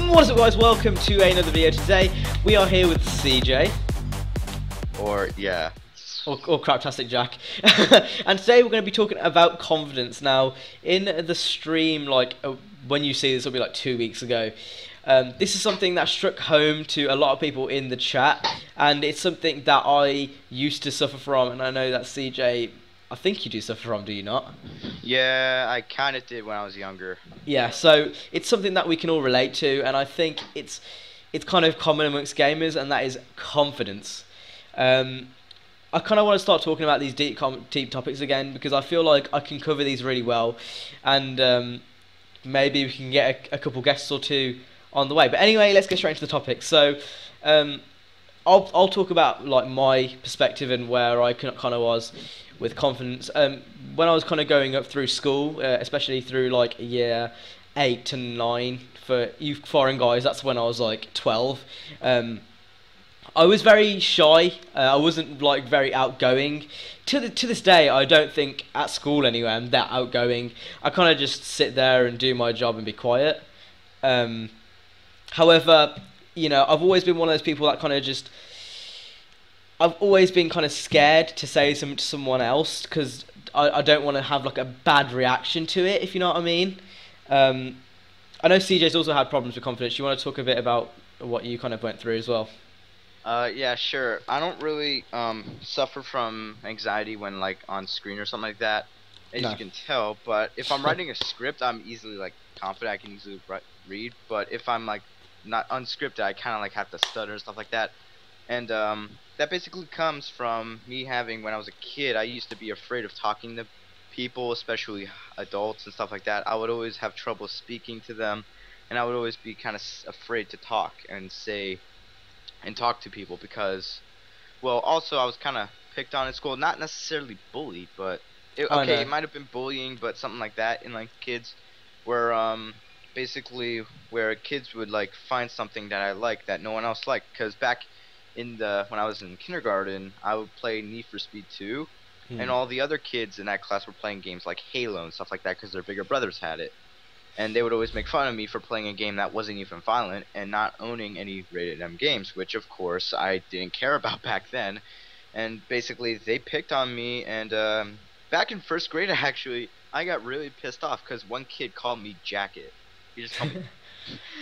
What is up, guys? Welcome to another video. Today we are here with CJ. Or Craptastic Jack. And today we're going to be talking about confidence. Now, in the stream, when you see this, will be like 2 weeks ago. This is something that struck home to a lot of people in the chat, and it's something that I used to suffer from, and I know that CJ, I think you do suffer from, do you not? Yeah, I kind of did when I was younger. Yeah, so it's something that we can all relate to, and I think it's kind of common amongst gamers, and that is confidence. I kind of want to start talking about these deep topics again, because I feel like I can cover these really well, and maybe we can get a couple guests or two on the way. But anyway, let's get straight into the topic. So I'll talk about like my perspective and where I kind of was with confidence. When I was kind of going up through school, especially through like year 8 to 9 for you foreign guys, that's when I was like 12. I was very shy. I wasn't like very outgoing. To this day, I don't think at school anyway I'm that outgoing. I kind of just sit there and do my job and be quiet. However, you know, I've always been one of those people that kind of just, I've always been kind of scared to say something to someone else because I don't want to have like a bad reaction to it, if you know what I mean. I know CJ's also had problems with confidence. You want to talk a bit about what you kind of went through as well? Yeah, sure. I don't really suffer from anxiety when like on screen or something like that, as you can tell. But if I'm writing a script, I'm easily like confident. I can easily read. But if I'm like not unscripted, I kind of like have to stutter and stuff like that. And that basically comes from me having, when I was a kid, I used to be afraid of talking to people, especially adults and stuff like that. I would always have trouble speaking to them, and I would always be kind of afraid to talk and talk to people because, well, also I was kind of picked on in school, not necessarily bullied, but it might have been bullying, but something like that in like kids, where basically where kids would like find something that I liked that no one else liked, because back in when I was in kindergarten, I would play Need for Speed 2, and all the other kids in that class were playing games like Halo and stuff like that because their bigger brothers had it. And they would always make fun of me for playing a game that wasn't even violent and not owning any rated M games, which of course I didn't care about back then. And basically they picked on me, and back in first grade actually, I got really pissed off because one kid called me Jacket. He just called me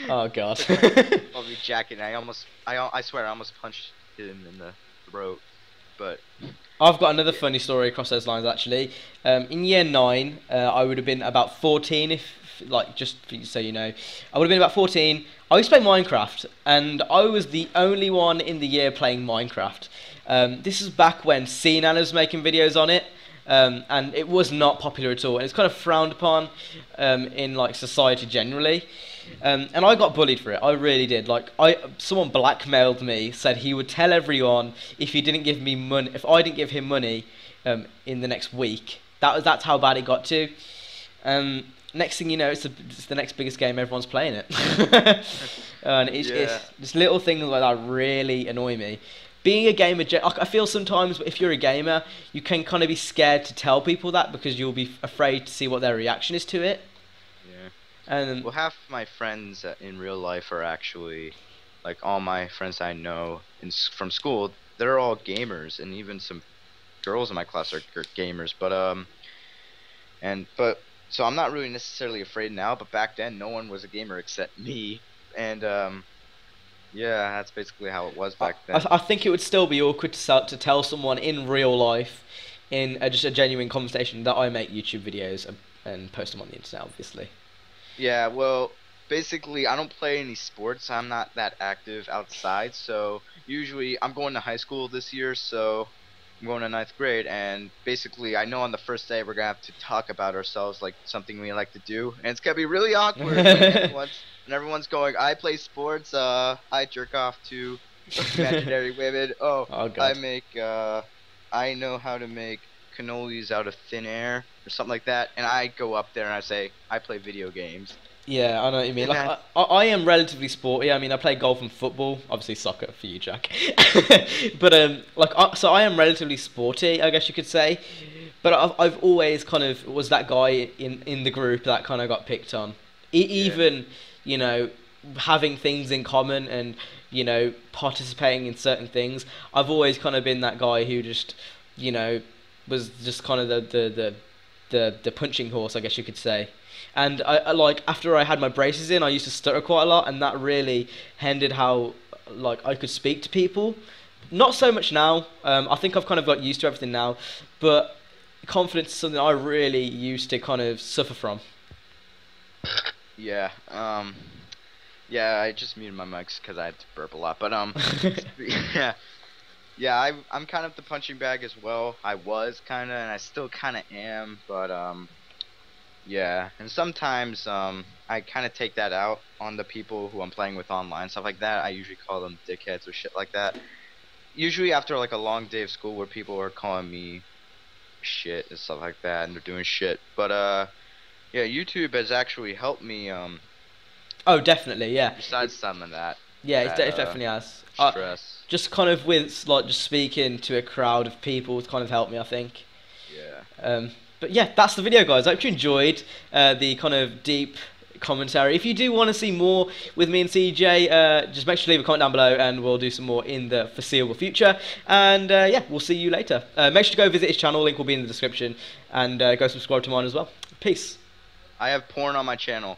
Oh god. called me Jacket, and I swear I almost punched him in the throat. But I've got another funny story across those lines actually. In year 9, I would have been about 14, if like just so you know, I would have been about 14. I used to play Minecraft, and I was the only one in the year playing Minecraft. This is back when CNAN was making videos on it, and it was not popular at all, and it's kind of frowned upon in like society generally. And I got bullied for it. I really did. Like someone blackmailed me, said he would tell everyone if he didn't give me money, if I didn't give him money in the next week. That's how bad it got to. Next thing you know, it's the next biggest game. Everyone's playing it. And it's just little things like that really annoy me. Being a gamer, I feel sometimes if you're a gamer, you can kind of be scared to tell people that because you'll be afraid to see what their reaction is to it. Yeah. And well, half my friends in real life are actually, like all my friends I know from school, they're all gamers, and even some girls in my class are gamers. So I'm not really necessarily afraid now, but back then no one was a gamer except me, and yeah, that's basically how it was back then. I think it would still be awkward to tell someone in real life, in just a genuine conversation, that I make YouTube videos and post them on the internet, obviously. Yeah, well, basically I don't play any sports. I'm not that active outside, so usually I'm going to high school this year, so I'm going to 9th grade, and basically I know on the first day we're going to have to talk about ourselves, like something we like to do, and it's going to be really awkward when everyone's going, I play sports, I jerk off to imaginary women, oh God. I know how to make cannolis out of thin air, or something like that, and I go up there and I say, I play video games. Yeah, I know what you mean. Like, I am relatively sporty. I mean, I play golf and football. Obviously, soccer for you, Jack. But so I am relatively sporty, I guess you could say. But I've always kind of was that guy in the group that kind of got picked on. Even, you know, having things in common and, you know, participating in certain things. I've always kind of been that guy who just, you know, was just kind of the punching horse, I guess you could say. And I like, after I had my braces in, I used to stutter quite a lot, and that really hindered how, like, I could speak to people. Not so much now. I think I've kind of got used to everything now, but confidence is something I really used to kind of suffer from. Yeah. Yeah. I just muted my mics because I had to burp a lot. But yeah. Yeah. I'm kind of the punching bag as well. I was kind of, and I still kind of am. But yeah. And sometimes I kind of take that out on the people who I'm playing with online, stuff like that. I usually call them dickheads or shit like that. Usually after like a long day of school where people are calling me shit and stuff like that, and they're doing shit. But yeah, YouTube has actually helped me. Oh, definitely, yeah. Besides some of that. Yeah, it definitely has. Stress. Just kind of with like just speaking to a crowd of people has kind of helped me, I think. Yeah. But yeah, that's the video, guys. I hope you enjoyed the kind of deep commentary. If you do want to see more with me and CJ, just make sure to leave a comment down below, and we'll do some more in the foreseeable future. And yeah, we'll see you later. Make sure to go visit his channel. Link will be in the description, and go subscribe to mine as well. Peace. I have porn on my channel.